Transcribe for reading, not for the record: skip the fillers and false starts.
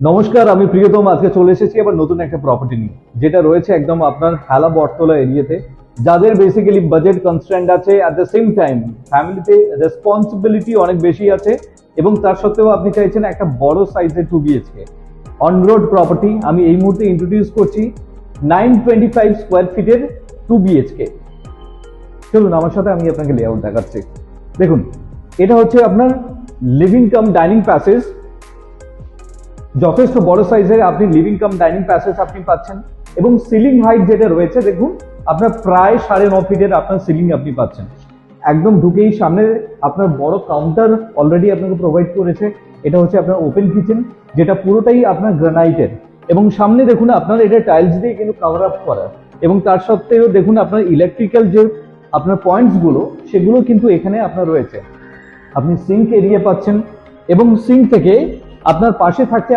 নমস্কার, আমি প্রিয়তম। আজকে চলে এসেছি আবার নতুন একটা প্রপার্টি নিয়ে, যেটা রয়েছে একদম আপনার হেলা বটতলা এরিয়াতে। যাদের বেসিক্যালি বাজেট কনস্ট্রেন্ট আছে, অ্যাট দ্য সেম টাইম ফ্যামিলিতে রেসপন্সিবিলিটি অনেক বেশি আছে, এবং তার সত্ত্বেও আপনি চাইছেন একটা বড় সাইজের 2 BHK অন রোড প্রপার্টি। আমি এই মুহূর্তে ইন্ট্রোডিউস করছি 925 স্কোয়ার ফিটের 2 BHK। চলুন আমার সাথে, আমি আপনাকে লেআউট দেখাচ্ছি। দেখুন, এটা হচ্ছে আপনার লিভিং কাম ডাইনিং প্যাসেজ। যথেষ্ট বড় সাইজের আপনি লিভিং কাম ডাইনিং প্যাসেজ আপনি পাচ্ছেন, এবং সিলিং হাইট যেটা রয়েছে দেখুন, আপনার প্রায় 9.5 ফিটের আপনার সিলিং আপনি পাচ্ছেন। একদম ঢুকেই সামনে আপনার বড় কাউন্টার অলরেডি আপনাকে প্রোভাইড করেছে। এটা হচ্ছে আপনার ওপেন কিচেন, যেটা পুরোটাই আপনার গ্রানাইটের, এবং সামনে দেখুন আপনার এটা টাইলস দিয়ে কিন্তু কভার আপ করা, এবং তার সত্ত্বেও দেখুন আপনার ইলেকট্রিক্যাল যে আপনার পয়েন্টস গুলো, সেগুলো কিন্তু এখানে আপনার রয়েছে। আপনি সিঙ্ক এরিয়া পাচ্ছেন, এবং সিঙ্ক থেকে আপনার পাশে থাকছে